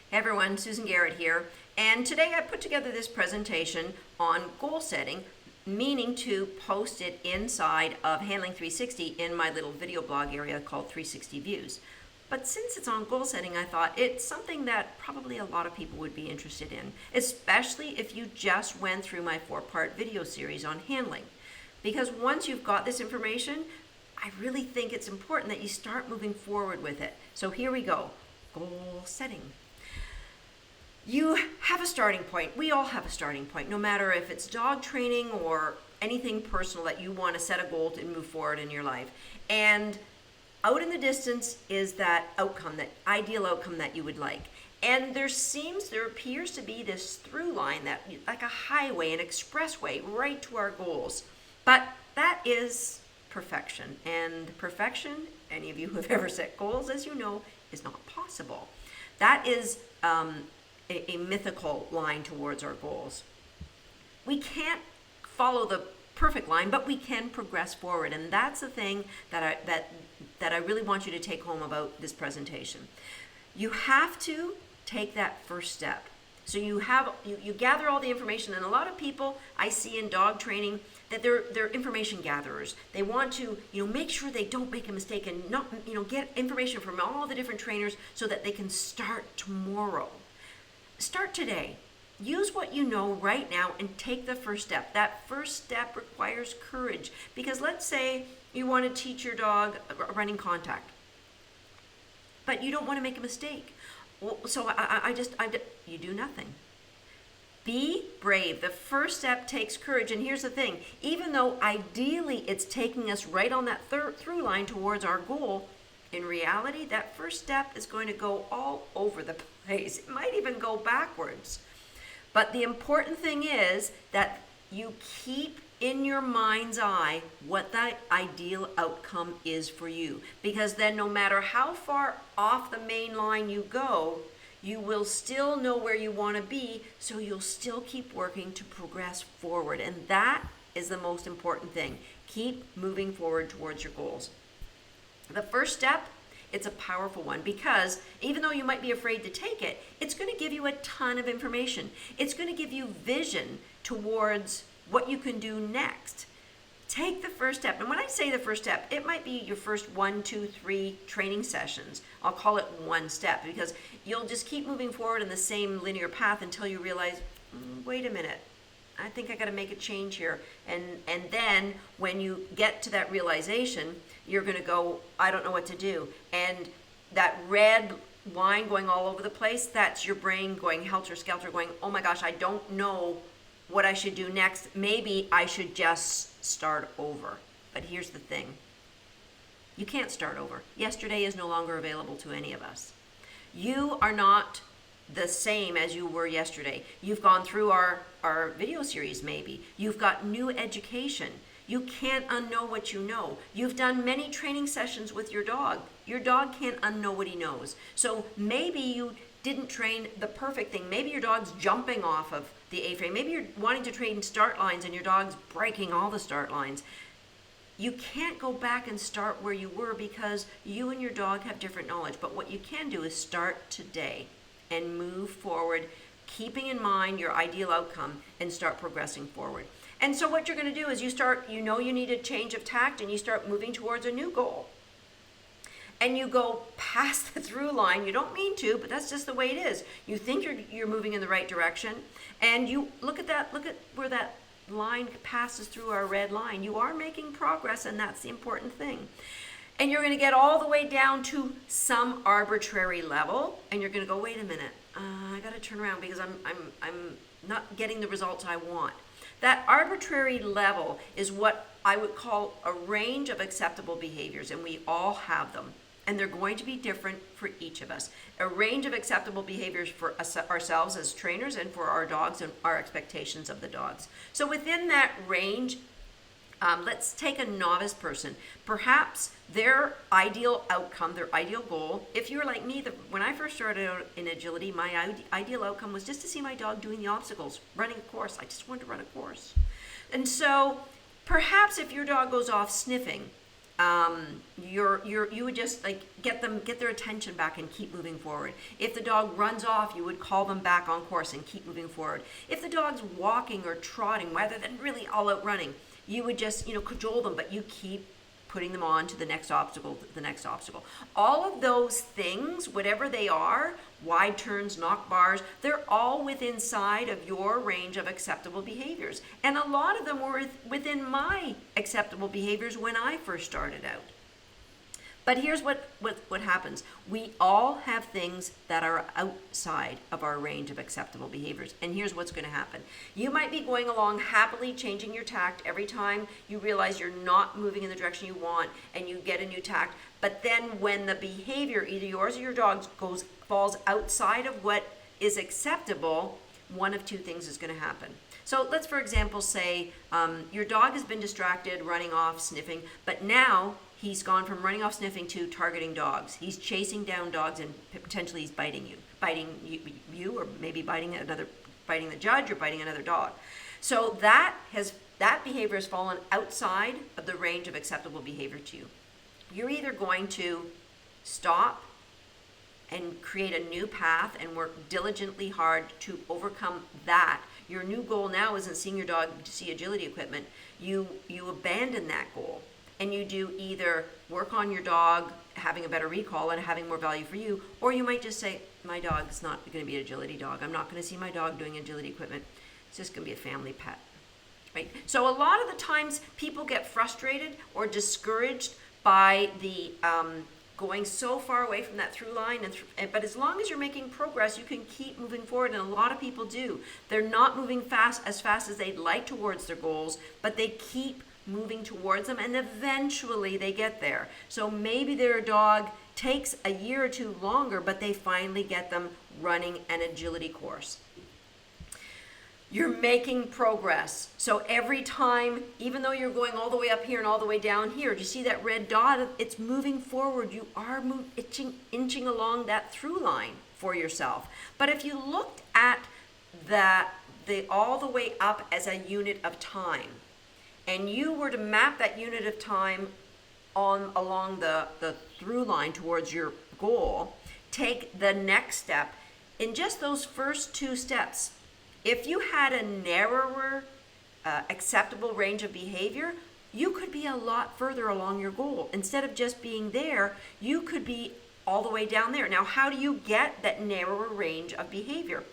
Hey everyone, Susan Garrett here, and today I put together this presentation on goal setting, meaning to post it inside of Handling 360 in my little video blog area called 360 Views. But since it's on goal setting, I thought it's something that probably a lot of people would be interested in, especially if you just went through my 4-part video series on handling. Because once you've got this information, I really think it's important that you start moving forward with it. So here we go, goal setting. You have a starting point. We all have a starting point, no matter if it's dog training or anything personal that you want to set a goal to move forward in your life. And out in the distance is that outcome, that ideal outcome that you would like. And there appears to be this through line, that like a highway, an expressway right to our goals. But that is perfection. And perfection, any of you who have ever set goals, as you know, is not possible. That is a mythical line towards our goals. We can't follow the perfect line, but we can progress forward, and that's the thing that I really want you to take home about this presentation. You have to take that first step. So you gather all the information, and a lot of people I see in dog training that they're information gatherers. They want to make sure they don't make a mistake and not get information from all the different trainers so that they can start tomorrow. Start today. Use what you know right now and take the first step. That first step requires courage, because let's say you want to teach your dog running contact, but you don't want to make a mistake. So you do nothing. Be brave. The first step takes courage. And here's the thing, even though ideally it's taking us right on that through line towards our goal, in reality, that first step is going to go all over the place. It might even go backwards. But the important thing is that you keep in your mind's eye what that ideal outcome is for you. Because then no matter how far off the main line you go, you will still know where you want to be, so you'll still keep working to progress forward. And that is the most important thing. Keep moving forward towards your goals. The first step, it's a powerful one, because even though you might be afraid to take it, it's going to give you a ton of information. It's going to give you vision towards what you can do next. Take the first step. And when I say the first step, it might be your first 1, 2, 3 training sessions. I'll call it one step, because you'll just keep moving forward in the same linear path until you realize, wait a minute, I think I got to make a change here. And then when you get to that realization, you're going to go, I don't know what to do. And that red line going all over the place, that's your brain going helter-skelter, going, oh my gosh, I don't know what I should do next. Maybe I should just start over. But here's the thing. You can't start over. Yesterday is no longer available to any of us. You are not the same as you were yesterday. You've gone through our video series maybe. You've got new education. You can't unknow what you know. You've done many training sessions with your dog. Your dog can't unknow what he knows. So maybe you didn't train the perfect thing. Maybe your dog's jumping off of the A-frame. Maybe you're wanting to train start lines and your dog's breaking all the start lines. You can't go back and start where you were, because you and your dog have different knowledge. But what you can do is start today and move forward, keeping in mind your ideal outcome, and start progressing forward. And so what you're going to do is you need a change of tact, and you start moving towards a new goal. And you go past the through line. You don't mean to, but that's just the way it is. You think you're moving in the right direction, and you look at where that line passes through our red line. You are making progress, and that's the important thing. And you're going to get all the way down to some arbitrary level, and you're going to go, wait a minute, I got to turn around because I'm not getting the results I want. That arbitrary level is what I would call a range of acceptable behaviors, and we all have them. And they're going to be different for each of us. A range of acceptable behaviors for ourselves as trainers, and for our dogs and our expectations of the dogs. So within that range, let's take a novice person. Perhaps their ideal outcome, their ideal goal, if you're like me, when I first started out in agility, my ideal outcome was just to see my dog doing the obstacles, running a course. I just wanted to run a course. And so perhaps if your dog goes off sniffing, you would just like get their attention back and keep moving forward. If the dog runs off, you would call them back on course and keep moving forward. If the dog's walking or trotting rather than really all out running, you would just, cajole them, but you keep putting them on to the next obstacle, All of those things, whatever they are, wide turns, knock bars, they're all within side of your range of acceptable behaviors. And a lot of them were within my acceptable behaviors when I first started out. But here's what happens. We all have things that are outside of our range of acceptable behaviors. And here's what's going to happen. You might be going along happily, changing your tact every time you realize you're not moving in the direction you want and you get a new tact. But then when the behavior, either yours or your dog's, falls outside of what is acceptable, one of two things is going to happen. So let's, for example, say your dog has been distracted, running off, sniffing, but now he's gone from running off sniffing to targeting dogs. He's chasing down dogs and potentially he's biting you, or maybe biting the judge or biting another dog. So that behavior has fallen outside of the range of acceptable behavior to you. You're either going to stop and create a new path and work diligently hard to overcome that. Your new goal now isn't seeing your dog see agility equipment. You abandon that goal. And you do either work on your dog having a better recall and having more value for you, or you might just say, my dog's not going to be an agility dog. I'm not going to see my dog doing agility equipment. It's just going to be a family pet. Right? So a lot of the times people get frustrated or discouraged by the going so far away from that through line. But as long as you're making progress, you can keep moving forward, and a lot of people do. They're not moving as fast as they'd like towards their goals, but they keep moving towards them, and eventually they get there. So maybe their dog takes a year or two longer, but they finally get them running an agility course. You're making progress. So every time, even though you're going all the way up here and all the way down here, do you see that red dot? It's moving forward. You are inching along that through line for yourself. But if you looked at the all the way up as a unit of time, and you were to map that unit of time along the through line towards your goal, take the next step. In just those first two steps, if you had a narrower acceptable range of behavior, you could be a lot further along your goal. Instead of just being there, you could be all the way down there. Now, how do you get that narrower range of behavior?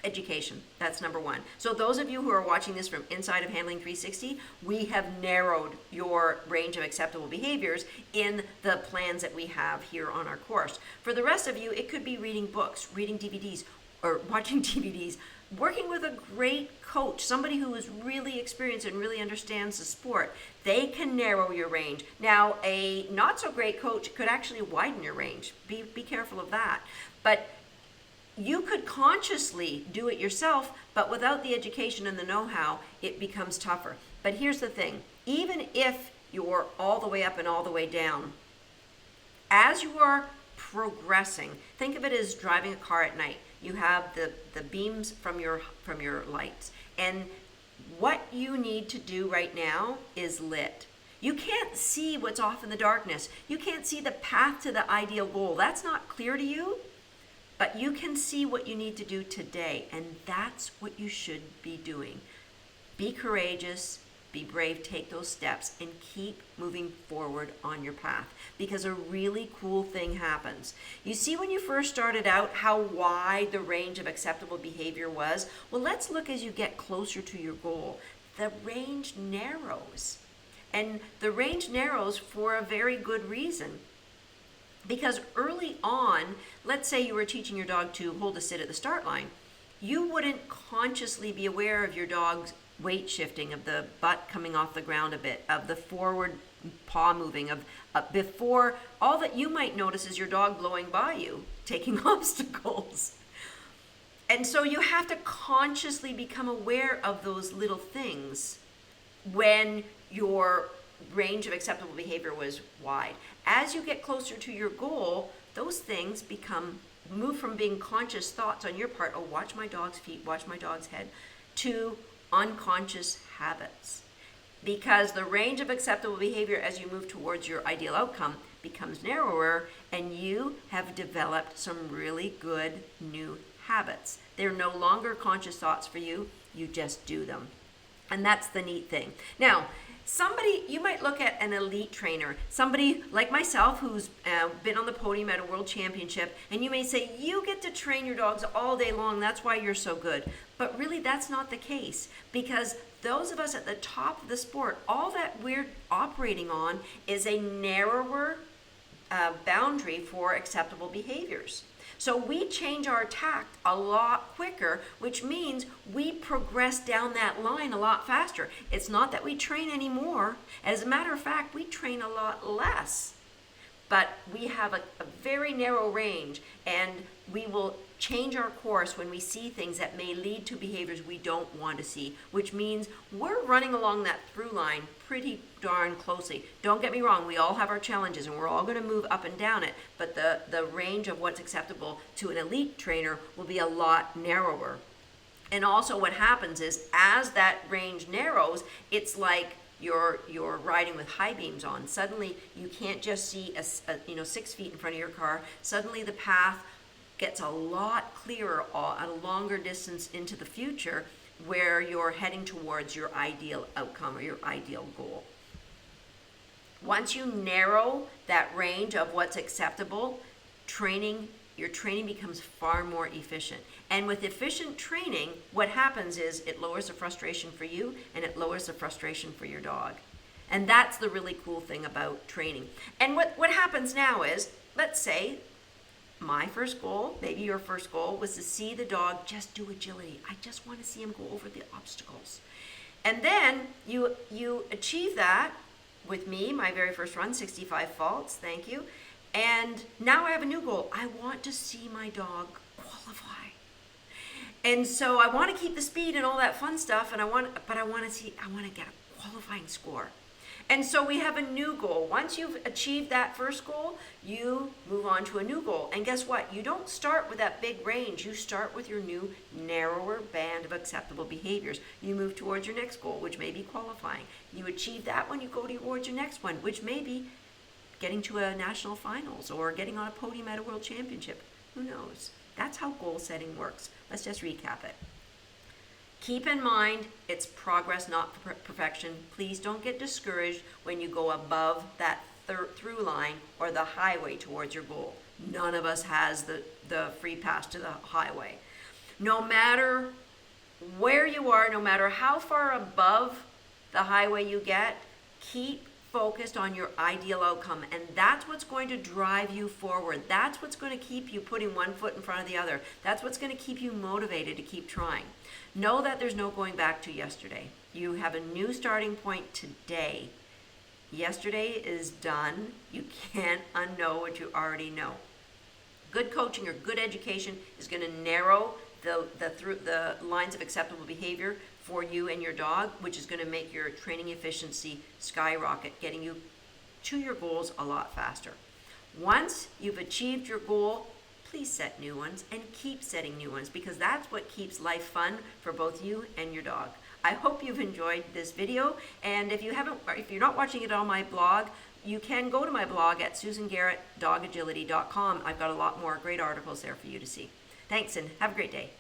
Education. That's number one. So those of you who are watching this from inside of Handling 360, we have narrowed your range of acceptable behaviors in the plans that we have here on our course. For the rest of you, it could be reading books, reading DVDs, or watching DVDs, working with a great coach, somebody who is really experienced and really understands the sport. They can narrow your range. Now, a not so great coach could actually widen your range. Be careful of that. But you could consciously do it yourself, but without the education and the know-how, it becomes tougher. But here's the thing. Even if you're all the way up and all the way down, as you are progressing, think of it as driving a car at night. You have the beams from your lights. And what you need to do right now is lit. You can't see what's off in the darkness. You can't see the path to the ideal goal. That's not clear to you. But you can see what you need to do today, and that's what you should be doing. Be courageous, be brave, take those steps, and keep moving forward on your path, because a really cool thing happens. You see, when you first started out, how wide the range of acceptable behavior was? Well, let's look as you get closer to your goal. The range narrows, and the range narrows for a very good reason. Because early on, let's say you were teaching your dog to hold a sit at the start line, you wouldn't consciously be aware of your dog's weight shifting, of the butt coming off the ground a bit, of the forward paw moving, of before, all that you might notice is your dog blowing by you, taking obstacles. And so you have to consciously become aware of those little things when your range of acceptable behavior was wide. As you get closer to your goal, those things move from being conscious thoughts on your part, oh, watch my dog's feet, watch my dog's head, to unconscious habits. because the range of acceptable behavior as you move towards your ideal outcome becomes narrower, and you have developed some really good new habits. They're no longer conscious thoughts for you, you just do them. And that's the neat thing. Now, you might look at an elite trainer, somebody like myself who's been on the podium at a world championship, and you may say, you get to train your dogs all day long, that's why you're so good. But really, that's not the case, because those of us at the top of the sport, all that we're operating on is a narrower boundary for acceptable behaviors. So we change our tact a lot quicker, which means we progress down that line a lot faster. It's not that we train anymore. As a matter of fact, we train a lot less. But we have a very narrow range, and we will change our course when we see things that may lead to behaviors we don't want to see, which means we're running along that through line pretty darn closely. Don't get me wrong, we all have our challenges and we're all going to move up and down it, but the range of what's acceptable to an elite trainer will be a lot narrower. And also what happens is, as that range narrows, it's like you're riding with high beams on. Suddenly you can't just see 6 feet in front of your car. Suddenly the path gets a lot clearer at a longer distance into the future, where you're heading towards your ideal outcome or your ideal goal. Once you narrow that range of what's acceptable, your training becomes far more efficient. And with efficient training, what happens is it lowers the frustration for you and it lowers the frustration for your dog. And that's the really cool thing about training. And what happens now is, let's say my first goal, maybe your first goal, was to see the dog just do agility. I just want to see him go over the obstacles. And then you achieve that with me, my very first run, 65 faults, thank you. And now I have a new goal. I want to see my dog qualify. And so I want to keep the speed and all that fun stuff, and I want to get a qualifying score. And so we have a new goal. Once you've achieved that first goal, you move on to a new goal. And guess what? You don't start with that big range. You start with your new narrower band of acceptable behaviors. You move towards your next goal, which may be qualifying. You achieve that one, you go towards your next one, which may be getting to a national finals or getting on a podium at a world championship. Who knows? That's how goal setting works. Let's just recap it. Keep in mind, it's progress, not perfection. Please don't get discouraged when you go above that through line or the highway towards your goal. None of us has the free pass to the highway. No matter where you are, no matter how far above the highway you get, keep focused on your ideal outcome, and that's what's going to drive you forward. That's what's going to keep you putting one foot in front of the other. That's what's going to keep you motivated to keep trying. Know that there's no going back to yesterday. You have a new starting point today. Yesterday is done. You can't unknow what you already know. Good coaching or good education is going to narrow the lines of acceptable behavior for you and your dog, which is going to make your training efficiency skyrocket, getting you to your goals a lot faster. Once you've achieved your goal, please set new ones and keep setting new ones, because that's what keeps life fun for both you and your dog. I hope you've enjoyed this video, and if you're not watching it on my blog, you can go to my blog at susangarrettdogagility.com. I've got a lot more great articles there for you to see. Thanks, and have a great day.